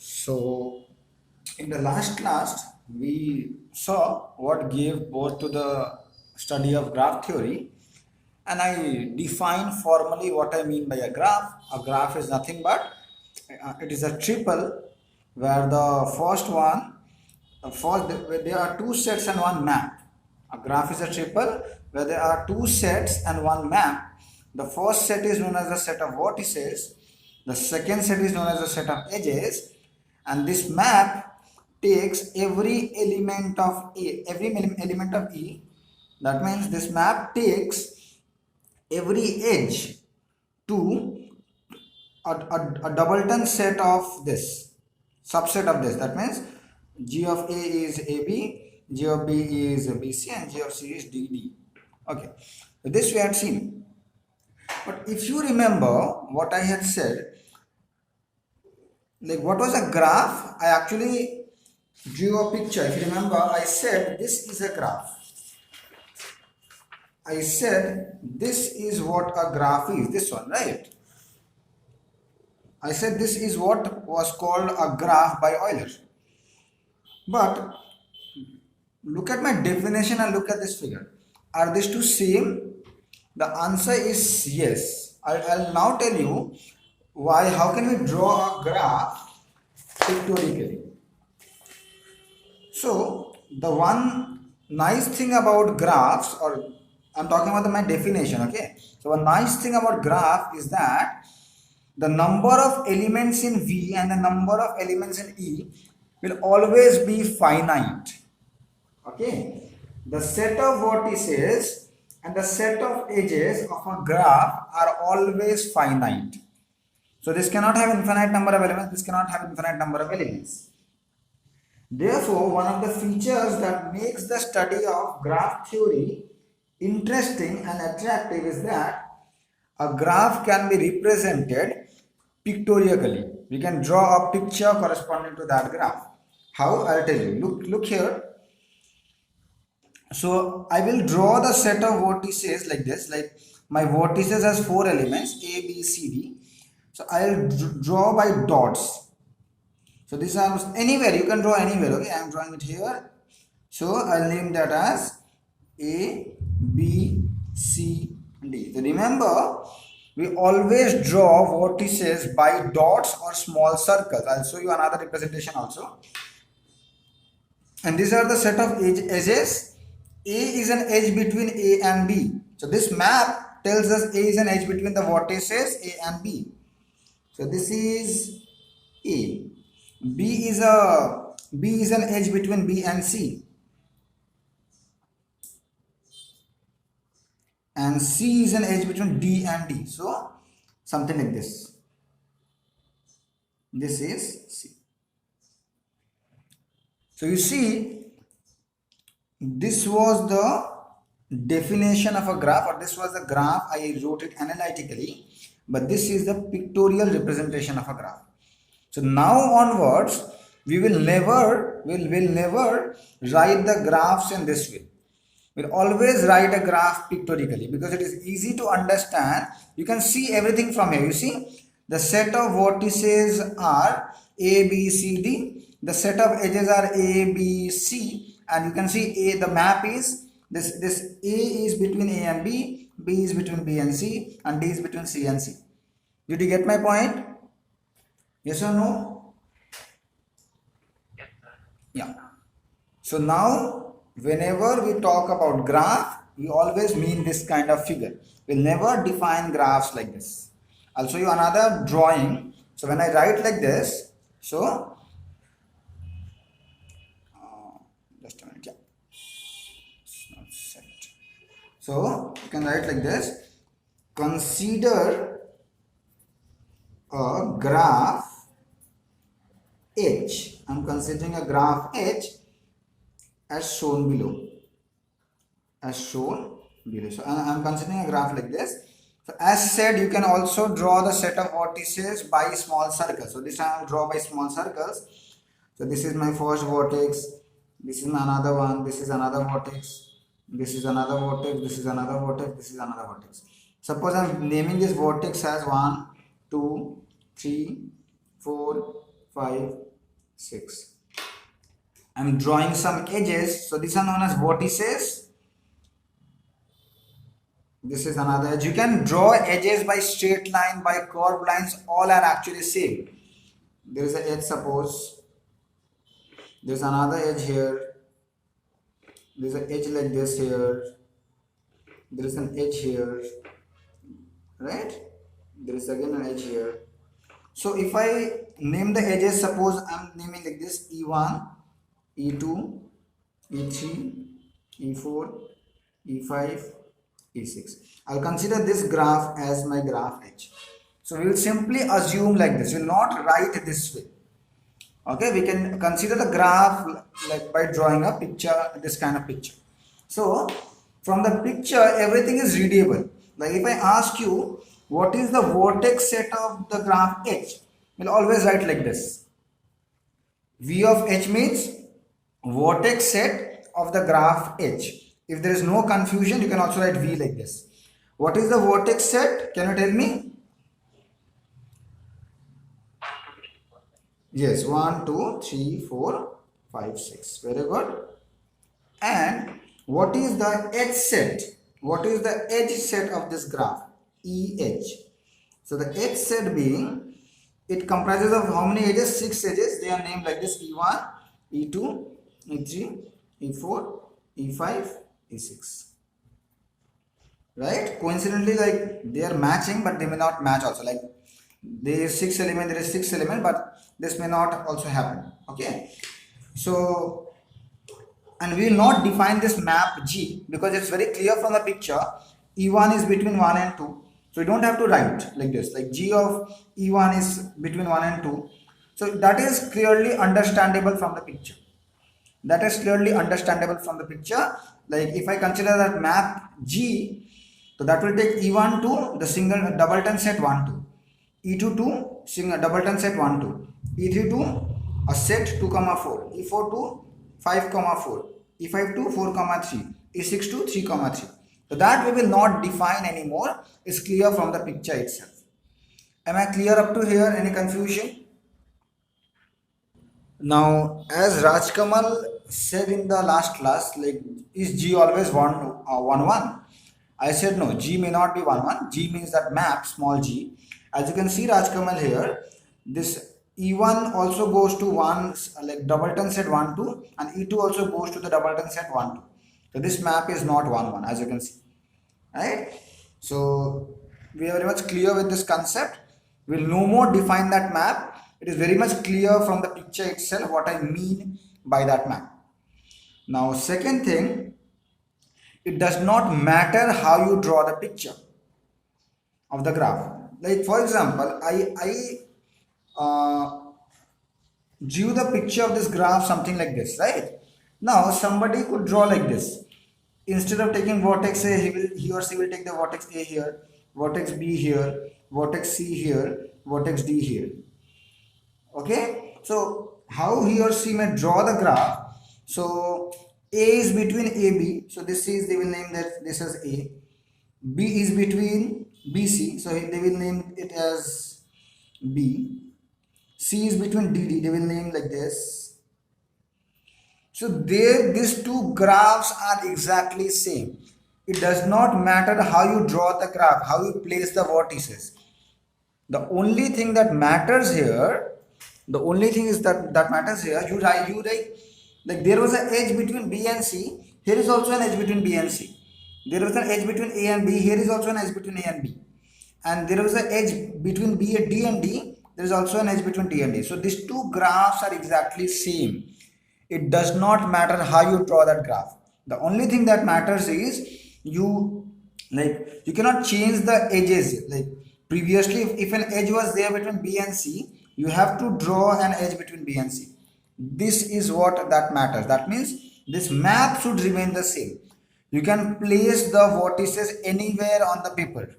So, in the last class, we saw what gave birth to the study of graph theory, and I defined formally what I mean by a graph. A graph is nothing but it is a triple where the first one, where there are two sets and one map. A graph is a triple where there are two sets and one map. The first set is known as the set of vertices. The second set is known as the set of edges, and this map takes every element of element of E. That means this map takes every edge to a doubleton set of this subset of this. That means G of A is AB, G of B is BC, and G of C is DD. Okay, so this we had seen. But if you remember what I had said, like what was a graph, I actually drew a picture. If you remember, I said this is a graph. I said this is what a graph is, this one, right? I said this is what was called a graph by Euler. But look at my definition and look at this figure. Are these two same? The answer is yes. I'll now tell you why. How can we draw a graph pictorially? So the one nice thing about graphs, or I'm talking about my definition, okay? So a nice thing about graph is that the number of elements in V and the number of elements in E will always be finite. Okay, the set of vertices and the set of edges of a graph are always finite. So this cannot have infinite number of elements, this cannot have infinite number of elements. Therefore, one of the features that makes the study of graph theory interesting and attractive is that a graph can be represented pictorially. We can draw a picture corresponding to that graph. How? I'll tell you. Look here. So I will draw the set of vertices like this. Like my vertices has four elements A, B, C, D. So I'll draw by dots. So this is anywhere, you can draw anywhere. Okay, I am drawing it here. So I'll name that as A, B, C, D. So remember, we always draw vertices by dots or small circles. I'll show you another representation also. And these are the set of edges. A is an edge between A and B. So this map tells us A is an edge between the vertices A and B. So this is A. B is an edge between B and C. And C is an edge between D and D. So something like this. This is C. So you see, this was the definition of a graph, or this was the graph. I wrote it analytically, but this is the pictorial representation of a graph. So now onwards, we will never write the graphs in this way. We'll always write a graph pictorially because it is easy to understand. You can see everything from here. You see, the set of vertices are A, B, C, D. The set of edges are A, B, C, and you can see A. The map is this A is between A and B, B is between B and C, and D is between C and C. Did you get my point? Yes or no? Yes, sir. Yeah. So now, whenever we talk about graph, we always mean this kind of figure. We'll never define graphs like this. I'll show you another drawing. So when I write like this, so just a minute, yeah. It's not set. So you can write like this. Consider a graph H. I'm considering a graph H as shown below. So I'm considering a graph like this. So as said, you can also draw the set of vertices by small circles. So this I will draw by small circles. So this is my first vertex. This is another one. This is another vertex. This is another vertex. This is another vertex. This is another vertex. Suppose I'm naming this vertex as 1, 2, 3, 4, 5, 6. I'm drawing some edges, so these are known as vertices. This is another edge. You can draw edges by straight line, by curved lines, all are actually same. There is an edge, suppose. There's another edge here. There's an edge like this here. There is an edge here. Right? There is again an edge here. So if I name the edges, suppose I'm naming like this: E1, E2, E3, E4, E5, E6. I'll consider this graph as my graph edge. So we will simply assume like this. We will not write this way. Okay, we can consider the graph like by drawing a picture, this kind of picture. So from the picture, everything is readable. Like if I ask you, what is the vertex set of the graph H? We'll always write like this. V of H means vertex set of the graph H. If there is no confusion, you can also write V like this. What is the vertex set? Can you tell me? Yes, 1, 2, 3, 4, 5, 6. Very good. And what is the edge set? What is the edge set of this graph? EH. So the edge set being, it comprises of how many edges? 6 edges. They are named like this: E1, E2, E3, E4, E5, E6. Right? Coincidentally, like they are matching, but they may not match also. Like there is 6 element, there is 6 element, but this may not also happen. Okay. So, and we will not define this map G because it's very clear from the picture. E1 is between 1 and 2. So you don't have to write like this. Like G of E1 is between 1 and 2. So that is clearly understandable from the picture. That is clearly understandable from the picture. Like if I consider that map G, so that will take E1 to the single doubleton set 1 2, E2 to single doubleton set 1 2, E3 to a set 2 comma 4, E4 to 5 comma 4, E5 to 4 comma 3, E6 to 3 comma 3. So that we will not define anymore. It's clear from the picture itself. Am I clear up to here? Any confusion? Now, as Rajkamal said in the last class, like is G always 1 1? I said no, G may not be 1 1. G means that map small g. As you can see, Rajkamal here, this E1 also goes to 1 like doubleton set 1 2, and E2 also goes to the doubleton set 1 2. So this map is not 1 1, as you can see. Right? So we are very much clear with this concept. We will no more define that map. It is very much clear from the picture itself what I mean by that map. Now, second thing, it does not matter how you draw the picture of the graph. Like for example, I drew the picture of this graph something like this, right? Now somebody could draw like this. Instead of taking vertex A, he or she will take the vertex A here, vertex B here, vertex C here, vertex D here. Okay, so how he or she may draw the graph. So A is between AB, so this is, they will name that this as A. B is between BC, so they will name it as B. C is between DD, they will name like this. So these two graphs are exactly same. It does not matter how you draw the graph, how you place the vertices. The only thing that matters here, you write like there was an edge between B and C. Here is also an edge between B and C. There was an edge between A and B. Here is also an edge between A and B. And there was an edge between D and D. There is also an edge between D and D. So these two graphs are exactly same. It does not matter how you draw that graph. The only thing that matters is you cannot change the edges. Like previously, if an edge was there between B and C, you have to draw an edge between B and C. This is what that matters. That means this map should remain the same. You can place the vertices anywhere on the paper.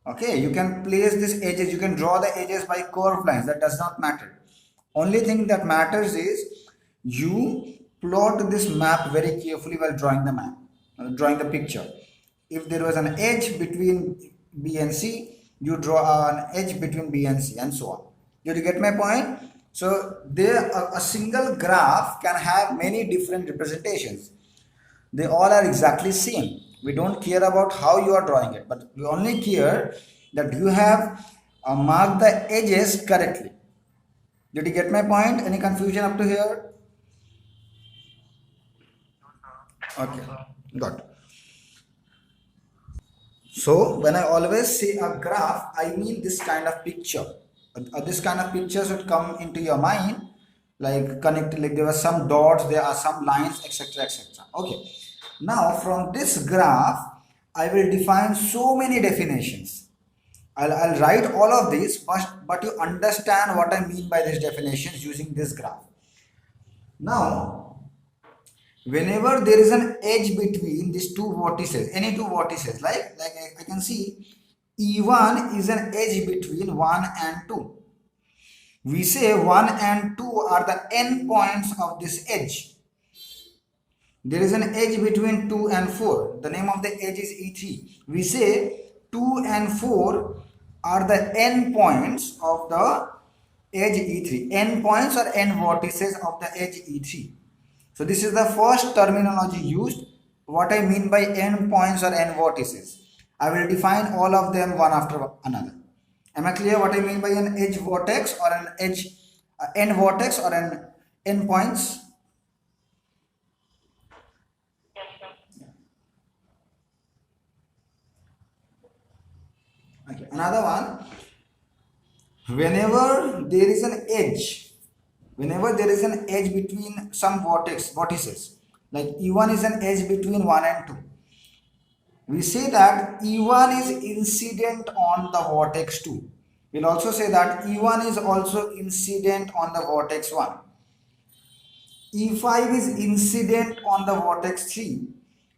Okay, you can place these edges, you can draw the edges by curved lines. That does not matter. Only thing that matters is you plot this map very carefully while drawing the map, drawing the picture. If there was an edge between B and C, you draw an edge between B and C, and so on. Did you get my point? So there a single graph can have many different representations. They all are exactly same. We don't care about how you are drawing it, but we only care that you have marked the edges correctly. Did you get my point? Any confusion up to here? Okay, got it. So when I always say a graph, I mean this kind of picture. This kind of picture should come into your mind, like connect, like there were some dots, there are some lines, etc., etc. Okay. Now from this graph, I will define so many definitions. I'll write all of these, but you understand what I mean by these definitions using this graph. Now, whenever there is an edge between these two vertices, any two vertices, like I can see E1 is an edge between 1 and 2. We say 1 and 2 are the end points of this edge. There is an edge between 2 and 4. The name of the edge is E3. We say 2 and 4 are the end points of the edge E3. End points or end vertices of the edge E3. So this is the first terminology used. What I mean by end points or end vertices. I will define all of them one after another. Am I clear what I mean by an edge vertex or an edge end vertex or an end points? Yes, sir. Okay. Another one. Whenever there is an edge between some vertices, like E1 is an edge between 1 and 2, we say that E1 is incident on the vertex 2. We'll also say that E1 is also incident on the vertex 1. E5 is incident on the vertex 3,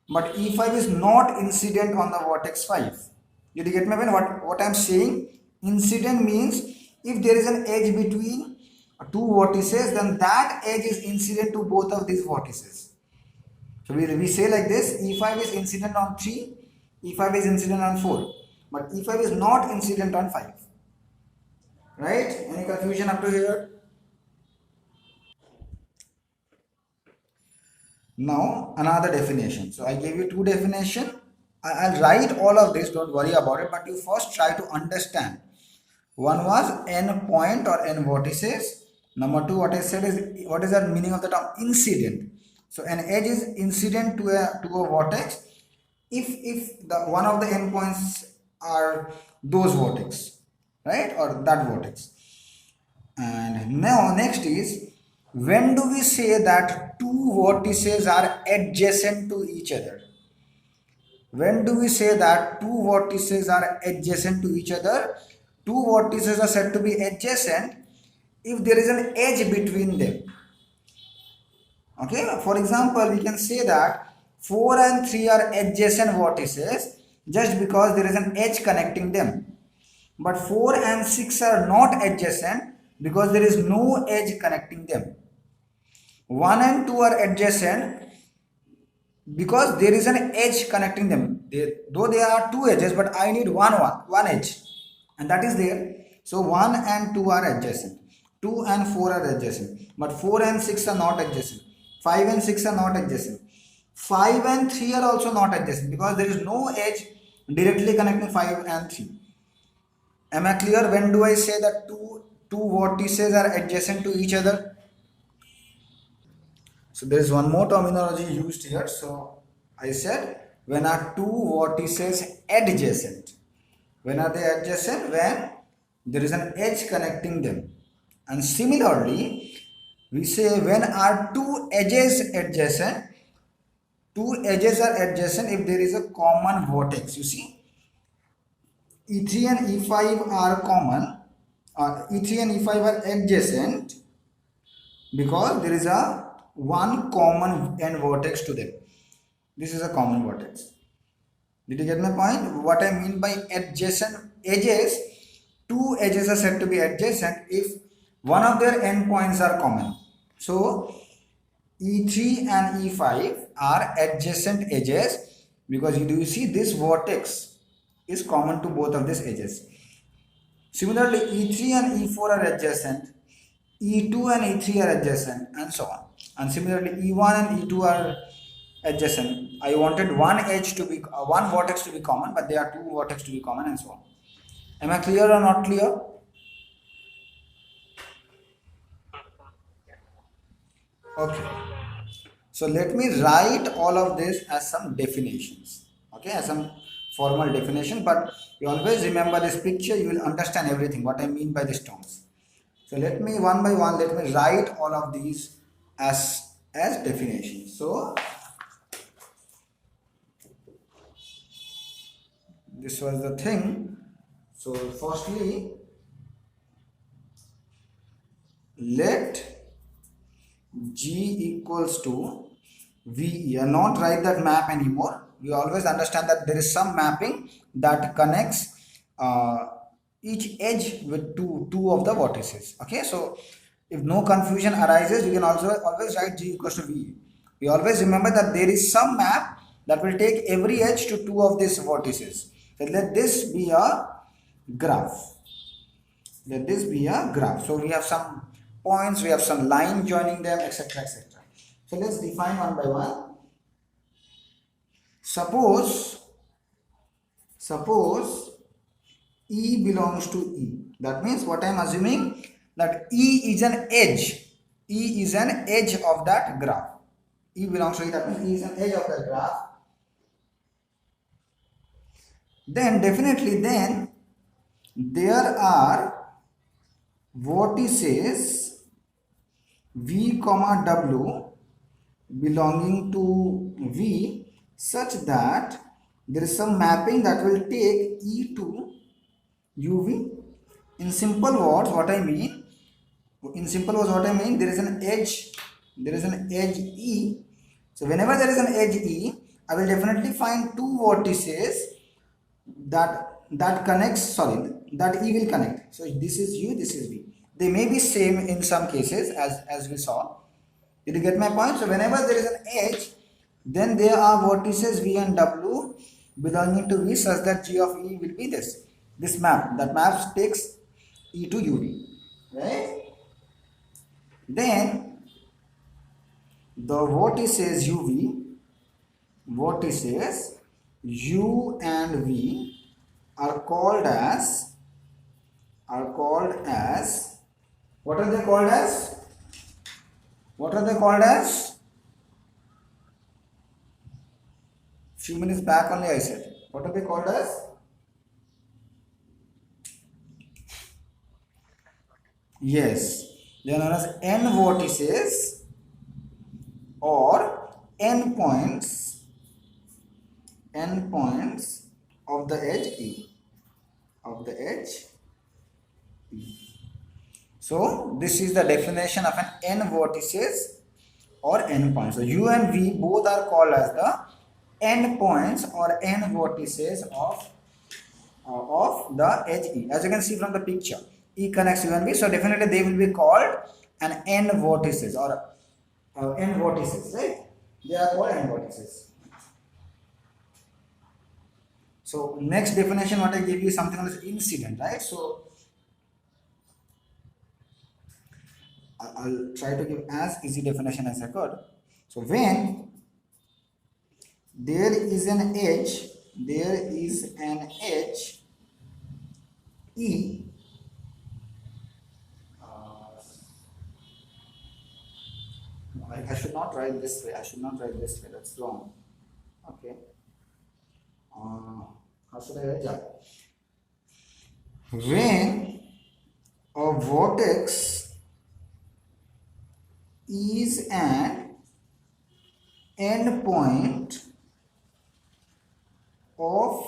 but E5 is not incident on the vertex 5. Did you get my point? What I'm saying? Incident means if there is an edge between two vertices, then that edge is incident to both of these vertices. So we say like this: E5 is incident on 3, E5 is incident on 4, but E5 is not incident on 5. Right? Any confusion up to here? Now another definition. So I gave you two definition. I'll write all of this, don't worry about it, but you first try to understand. One was n point or n vertices. Number two, what I said is, what is the meaning of the term incident? So an edge is incident to a vertex if the one of the endpoints are those vertex, right, or that vertex. And now next is, when do we say that two vertices are adjacent to each other? When do we say that two vertices are adjacent to each other? Two vertices are said to be adjacent if there is an edge between them. Okay, for example, we can say that 4 and 3 are adjacent vertices just because there is an edge connecting them. But 4 and 6 are not adjacent because there is no edge connecting them. 1 and 2 are adjacent because there is an edge connecting them. Though there are two edges, but I need one edge, and that is there. So 1 and 2 are adjacent, 2 and 4 are adjacent, but 4 and 6 are not adjacent, 5 and 6 are not adjacent, 5 and 3 are also not adjacent because there is no edge directly connecting 5 and 3. Am I clear? When do I say that two vertices are adjacent to each other? So there is one more terminology used here. So I said, when are two vertices adjacent? When are they adjacent? When there is an edge connecting them. And similarly, we say when are two edges adjacent? Two edges are adjacent if there is a common vertex. You see, E3 and E5 are common. E3 and E5 are adjacent because there is a one common end vertex to them. This is a common vertex. Did you get my point? What I mean by adjacent edges, two edges are said to be adjacent if one of their endpoints are common. So E3 and E5 are adjacent edges because you see this vertex is common to both of these edges. Similarly, E3 and E4 are adjacent E2 and E3 are adjacent, and so on. And similarly, E1 and E2 are adjacent. I wanted one edge to be one vertex to be common, but there are two vertex to be common, and so on. Am I clear or not clear? Okay. So let me write all of this as some definitions. Okay, as some formal definition, but you always remember this picture, you will understand everything, what I mean by these terms. So let me one by one, let me write all of these as definitions. So this was the thing. So firstly, let G equals to VE, and not write that map anymore. We always understand that there is some mapping that connects each edge with two of the vertices. Okay, so if no confusion arises, you can also always write G equals to VE. We always remember that there is some map that will take every edge to two of these vertices. So let this be a graph. Let this be a graph. So we have some points, we have some line joining them, etc., etc. So let's define one by one. Suppose E belongs to E. That means what I am assuming, that E is an edge. E is an edge of that graph. E belongs to E, that means E is an edge of that graph. Then definitely there are vertices V comma W belonging to V such that there is some mapping that will take E to UV. In simple words, what I mean, there is an edge E. So whenever there is an edge E, I will definitely find two vertices that connects, that E will connect. So this is U, this is V. They may be same in some cases, as we saw. Did you get my point? So whenever there is an edge, then there are vertices V and W belonging to V such that G of E will be this map. That map takes E to UV, right? Then the vertices U and V are called as what are they called as? What are they called as? Few minutes back only I said. What are they called as? Yes, they are known as n vertices or endpoints of the edge E. So this is the definition of an n vertices or endpoints. So U and V both are called as the endpoints or n vertices of the edge E. As you can see from the picture, E connects U and V, so definitely they will be called an n vertices or n vertices, right? They are called n vertices. So next definition what I give you is something called as incident, right? So I'll try to give as easy definition as I could. So when there is an edge E, I should not write this way, that's wrong. Okay. How should I write that? When a vertex is an endpoint of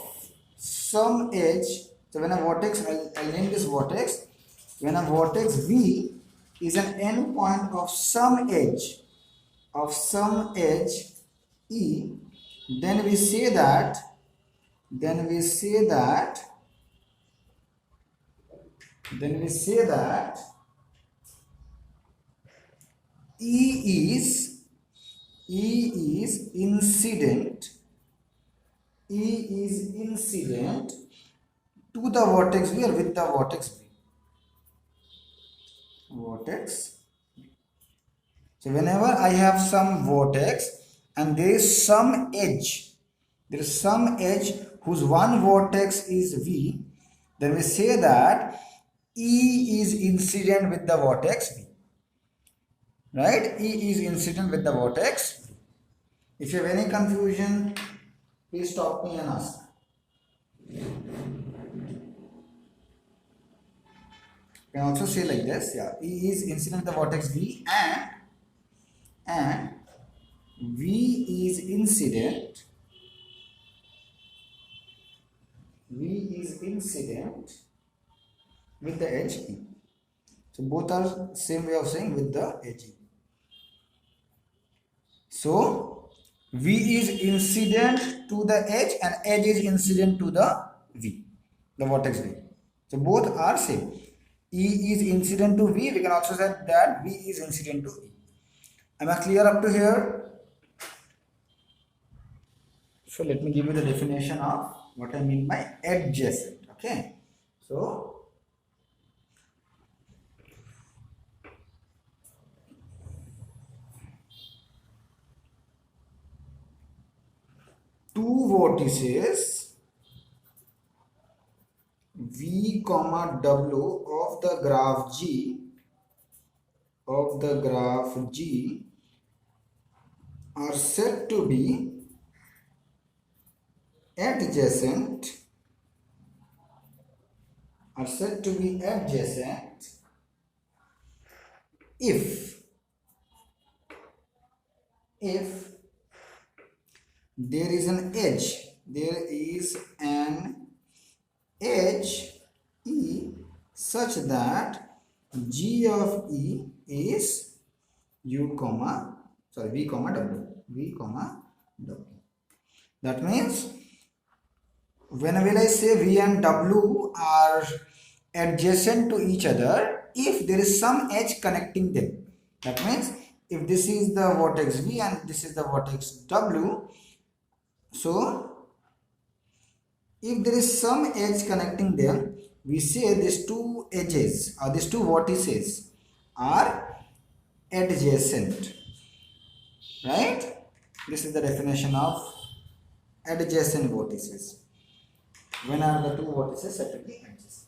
some edge. So when a vertex, I'll name this vertex. When a vertex V is an endpoint of some edge E, then we say that E is incident to the vertex V or with the vertex V. vertex. So whenever I have some vertex and there is some edge, whose one vertex is V, then we say that E is incident with the vertex V. Right? E is incident with the vertex. If you have any confusion, please stop me and ask. You can also say like this, yeah. E is incident with the vertex V and V is incident with the edge E. So both are same way of saying with the edge E. So V is incident to the edge and edge is incident to the V, the vertex V. So both are same. E is incident to V. We can also say that V is incident to E. Am I clear up to here? So let me give you the definition of what I mean by adjacent. Okay. So two vertices V comma W of the graph G are said to be adjacent if there is an edge E such that G of E is V comma W. That means when will I say V and W are adjacent to each other if there is some edge connecting them. That means if this is the vertex V and this is the vertex W, so if there is some edge connecting them, we say these two edges or these two vertices are adjacent. Right? This is the definition of adjacent vertices. When are the two vertices said to be adjacent?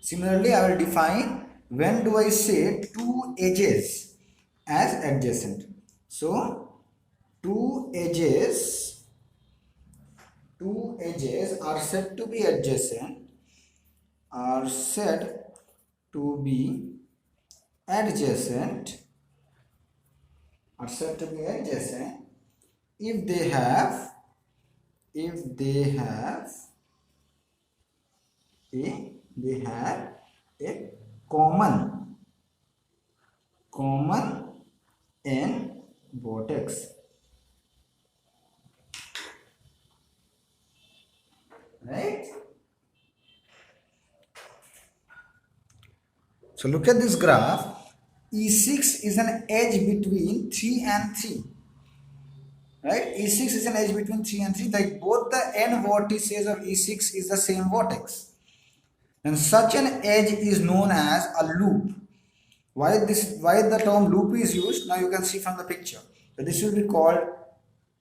Similarly, I will define when do I say two edges as adjacent. So, two edges are said to be adjacent if they have a common n vertex. Right? So look at this graph. E6 is an edge between 3 and 3. Right? E6 is an edge between 3 and 3. Like both the n vertices of E6 is the same vertex. And such an edge is known as a loop. Why the term loop is used? Now you can see from the picture. So this will be called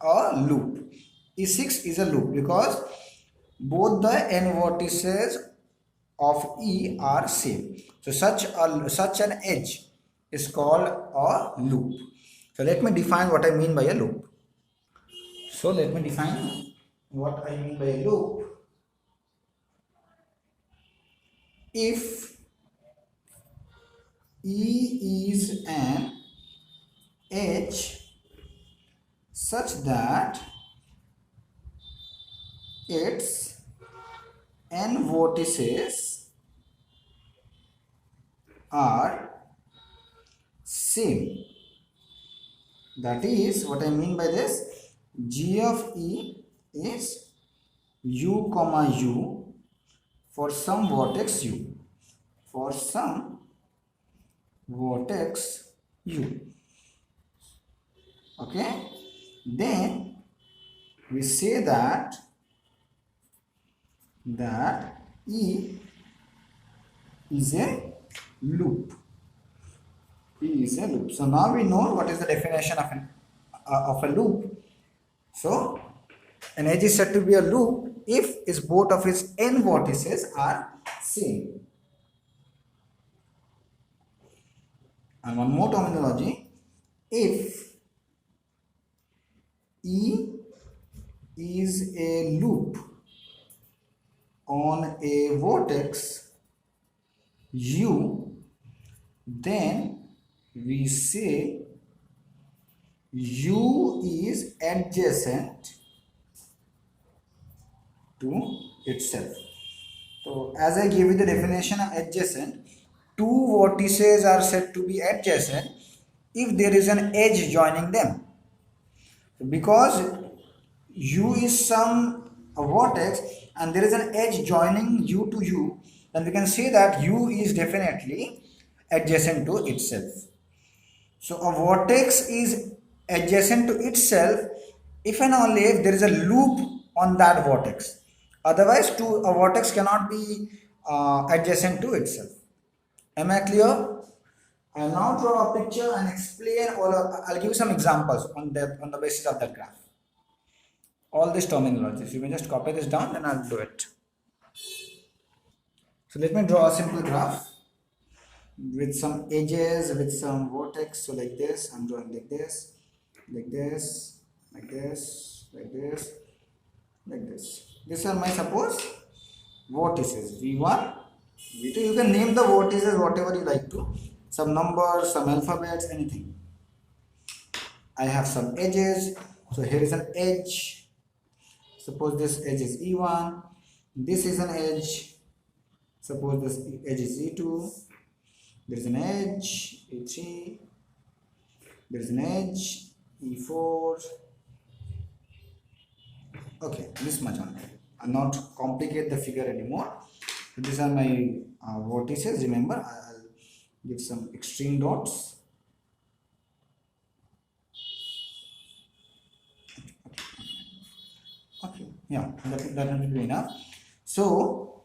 a loop. E6 is a loop because both the n vertices of E are same. So such an edge is called a loop. So let me define what I mean by a loop. So let me define what I mean by a loop. If E is an edge such that its n vertices are same, that is what I mean by this. G of E is U comma U for some vertex U. For some vertex u. Okay, then we say that E is a loop. E is a loop. So now we know what is the definition of a loop. So an edge is said to be a loop if both of its n vertices are same. And one more terminology, if E is a loop on a vertex u, then we say u is adjacent to itself. So as I gave you the definition of adjacent, two vertices are said to be adjacent if there is an edge joining them. Because u is some vertex and there is an edge joining u to u, then we can say that u is definitely adjacent to itself. So a vertex is adjacent to itself if and only if there is a loop on that vertex. Otherwise, a vertex cannot be adjacent to itself. Am I clear? I'll now draw a picture and explain I'll give you some examples on the basis of that graph. All these terminologies. You may just copy this down, then I'll do it. So let me draw a simple graph with some edges, with some vertex. So like this, I'm drawing like this, like this, like this, like this, like this. These are my suppose vertices v1, v2. You can name the vertices whatever you like to. Some numbers, some alphabets, anything. I have some edges. So here is an edge. Suppose this edge is E1. This is an edge. Suppose this edge is E2. There is an edge E3. There is an edge E4. Okay, this much only. I'll not complicate the figure anymore. So these are my vertices. Remember, I'll give some extreme dots. Okay, yeah, that will be enough. So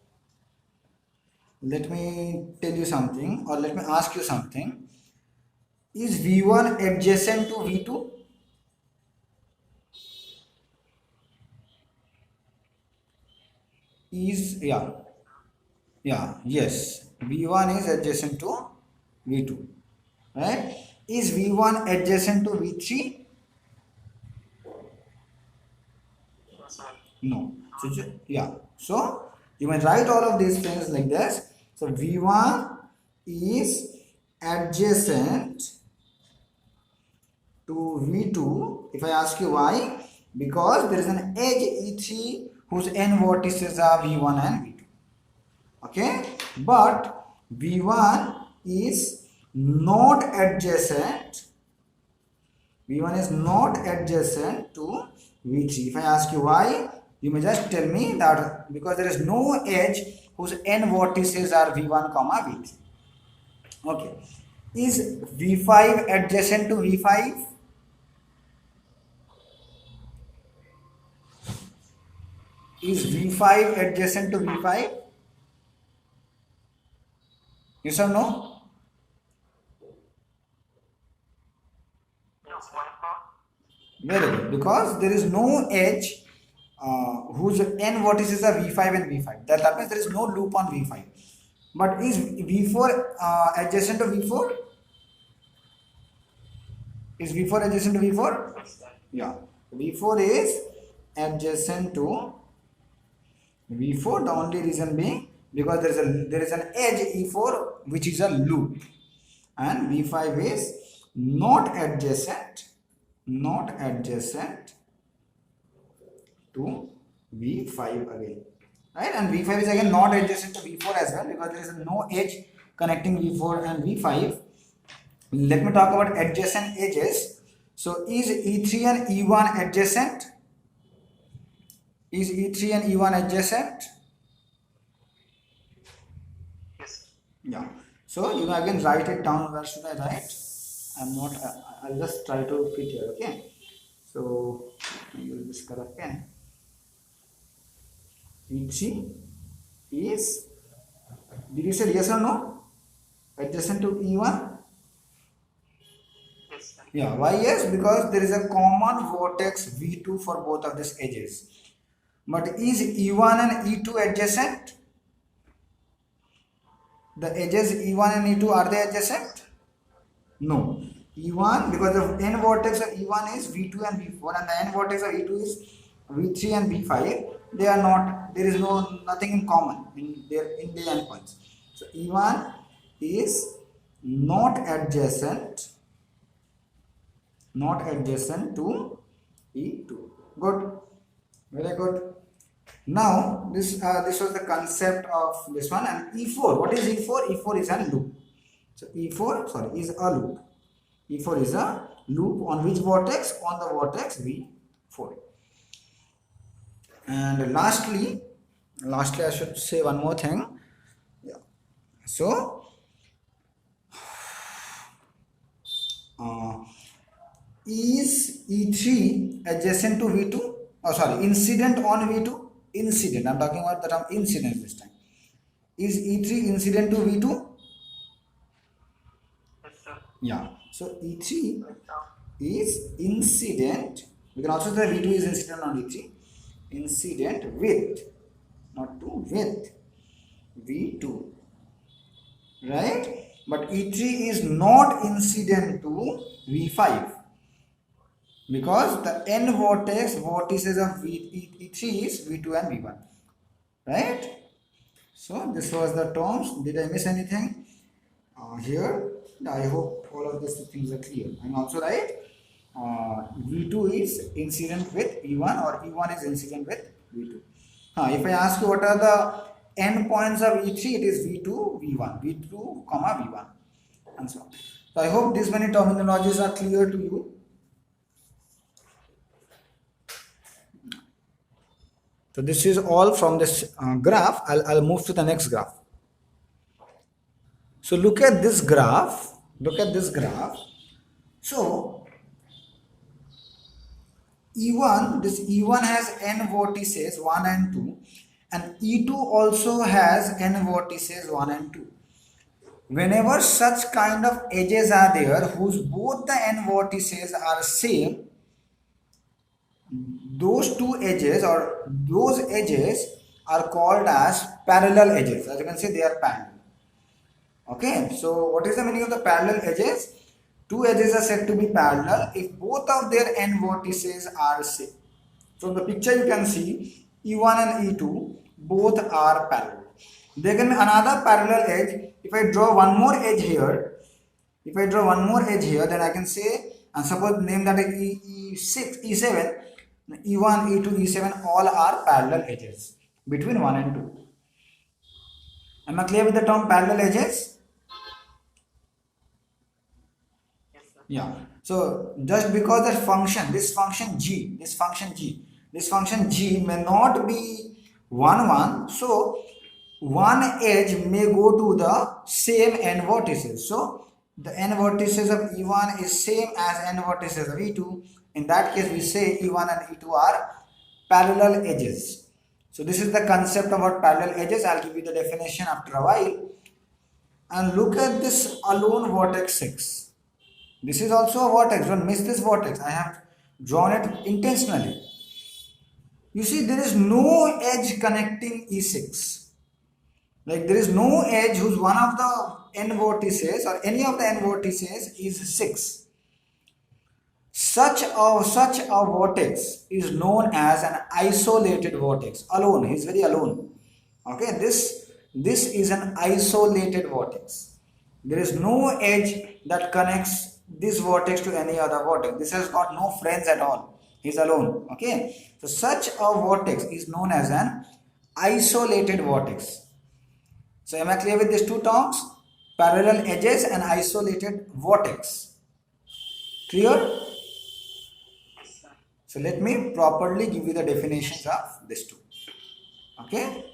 let me tell you something, or let me ask you something. Is V1 adjacent to V2? Is, yes, V1 is adjacent to V2, right? Is V1 adjacent to V3? No. So you may write all of these things like this. So V1 is adjacent to V2. If I ask you why, because there is an edge E3 whose n vertices are V1 and V2. Okay, but V1 is not adjacent. V1 is not adjacent to V3. If I ask you why, you may just tell me that because there is no edge whose n vertices are V1 comma V3. Okay, is V5 adjacent to V5? Is V5 adjacent to V5? Yes or no? Very good. Because there is no edge whose n vertices are V5 and V5. That means there is no loop on V5. But is V4 adjacent to V4? Is V4 adjacent to V4? Yeah. V4 is adjacent to V4. The only reason being because there is an edge E4 which is a loop, and V5 is not adjacent to V5 again, right? And V5 is again not adjacent to V4 as well because there is no edge connecting V4 and V5. Let me talk about adjacent edges. So is E3 and E1 adjacent? Is E3 and E1 adjacent? Yes. Yeah. So you know, again write it down. Where should I write? I'm not. I'll just try to fit here. Okay. So use this color pen. E3 is. Did you say yes or no? Adjacent to E1. Yes, sir. Yeah. Why yes? Because there is a common vertex V2 for both of these edges. But is E1 and E2 adjacent? The edges E1 and E2, are they adjacent? No. E1, because the n vertex of E1 is V2 and V4 and the n vertex of E2 is V3 and V5. They are not, there is nothing in common in their endpoints. So E1 is not adjacent to E2. Good. Very good. Now this was the concept of this one. And E4, what is E4? E4 is a loop. So E4 is a loop. E4 is a loop on which vertex? On the vertex V4. And lastly I should say one more thing. Yeah. So is E3 adjacent to V2? Oh, sorry, incident on V2? Incident. I'm talking about the term incident this time. Is E3 incident to V2? Yes, sir. Yeah. So E3 is incident. We can also say V2 is incident on E3. Incident with, not to, with V2. Right? But E3 is not incident to V5. Because the n vertices of E3 is V2 and V1. Right? So this was the terms. Did I miss anything? Here, I hope all of these things are clear. And also right, V2 is incident with E1 or E1 is incident with V2. If I ask you what are the endpoints of E3, it is V2, V1, V2, V1 and so on. So I hope these many terminologies are clear to you. So this is all from this graph. I'll move to the next graph. So look at this graph. So E1, this E1 has n vertices 1 and 2, and E2 also has n vertices 1 and 2. Whenever such kind of edges are there whose both the n vertices are same, those two edges or those edges are called as parallel edges. As you can see, they are parallel. Okay, so what is the meaning of the parallel edges? Two edges are said to be parallel if both of their n vertices are same. From the picture you can see E1 and E2 both are parallel. There can be another parallel edge. If I draw one more edge here, then I can say, and suppose name that E6, E7, E1, E2, E7 all are parallel edges between 1 and 2. Am I clear with the term parallel edges? Yes, sir. Yeah. So just because this function g may not be 1, 1, so one edge may go to the same n vertices. So the n vertices of E1 is same as n vertices of E2. In that case, we say E1 and E2 are parallel edges. So this is the concept about parallel edges. I'll give you the definition after a while. And look at this alone vertex 6. This is also a vertex. Don't miss this vertex. I have drawn it intentionally. You see, there is no edge connecting E6. Like there is no edge whose one of the n vertices or any of the n vertices is 6. Such a vertex is known as an isolated vertex. Alone, he is very alone. Okay, this is an isolated vertex. There is no edge that connects this vertex to any other vertex. This has got no friends at all. He is alone. Okay, so such a vertex is known as an isolated vertex. So am I clear with these two terms? Parallel edges and isolated vertex. Clear? So let me properly give you the definitions of these two. Okay.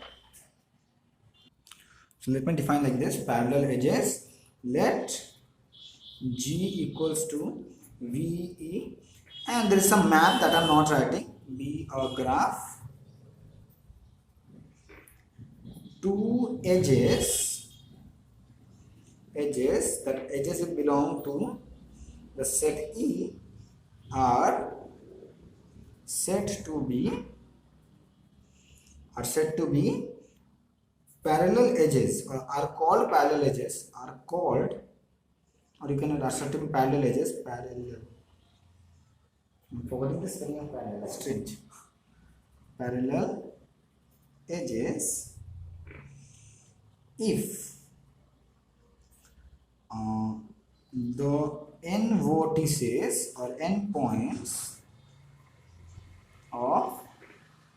So let me define like this: parallel edges let G equals to VE, and there is some map that I'm not writing. Be a graph, two edges that edges will belong to the set E are said to be parallel edges, or are called parallel edges, or you can assert to be parallel edges. I'm forgetting the spelling of parallel. Strange. Parallel edges if the n vertices or n points of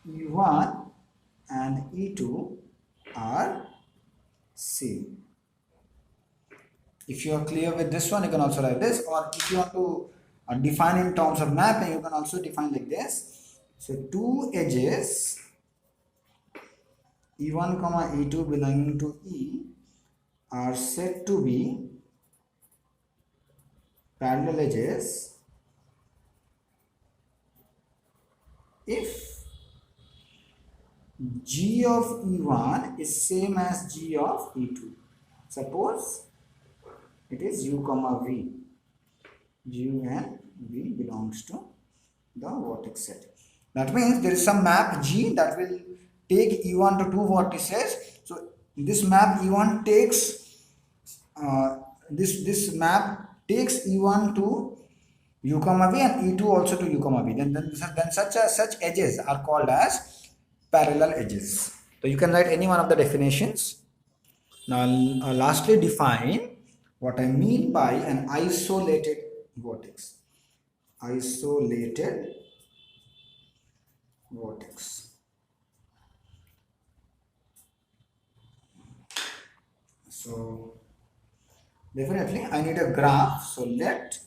E1 and E2 are same. If you are clear with this one, you can also write this, or if you want to define in terms of mapping, you can also define like this. So two edges E1 comma E2 belonging to E are said to be parallel edges if G of E1 is same as G of E2. Suppose it is U comma V. G and V belongs to the vertex set. That means there is some map G that will take E1 to two vertices. So this map E1 takes this map takes E1 to U comma V and E2 also to U comma V. Then such edges are called as parallel edges. So you can write any one of the definitions. Now lastly, define what I mean by an isolated vertex. Isolated vertex. So definitely I need a graph. So let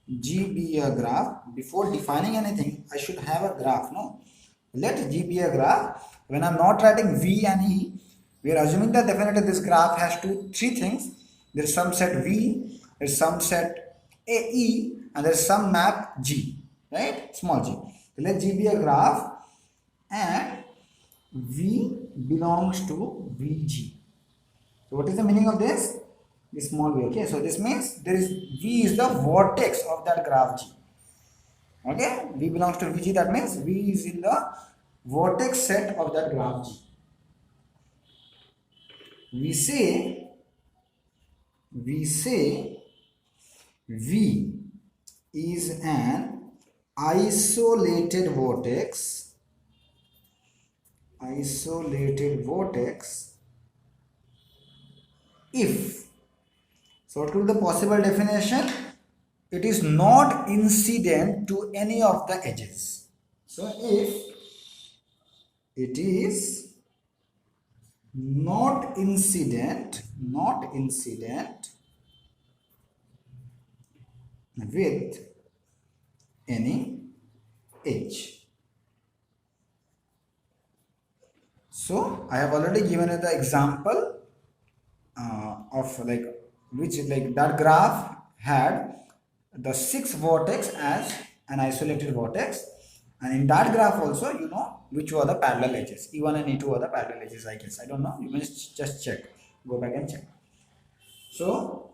G be a graph. Before defining anything, I should have a graph. No, let G be a graph. When I'm not writing V and E, we are assuming that definitely this graph has three things. There is some set V, there is some set AE, and there is some map G, right? Small g. So let G be a graph and V belongs to VG. So what is the meaning of this? This small v. Okay, so this means V is the vertex of that graph G. Okay, V belongs to VG. That means V is in the vertex set of that graph G. We say V is an isolated vertex if, so what could be the possible definition? It is not incident to any of the edges. So if it is not incident with any edge. So I have already given you the example of that graph had the 6 vertex as an isolated vertex, and in that graph also you know which were the parallel edges. E1 and E2 were the parallel edges, I guess. I don't know, you must just check, go back and check. So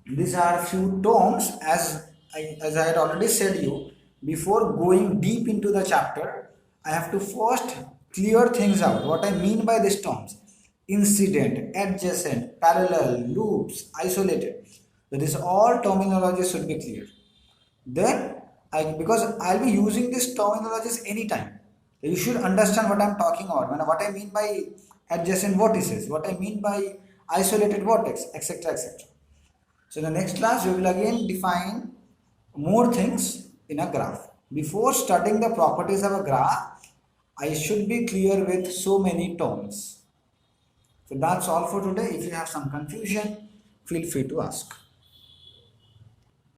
these are few terms as I had already said you. Before going deep into the chapter, I have to first clear things out. What I mean by these terms: incident, adjacent, parallel, loops, isolated. So this all terminology should be clear. Then because I'll be using these terminologies anytime, you should understand what I'm talking about, what I mean by adjacent vertices, what I mean by isolated vertex, etc., etc. So in the next class we will again define more things in a graph. Before studying the properties of a graph, I should be clear with so many terms. So that's all for today. If you have some confusion, feel free to ask.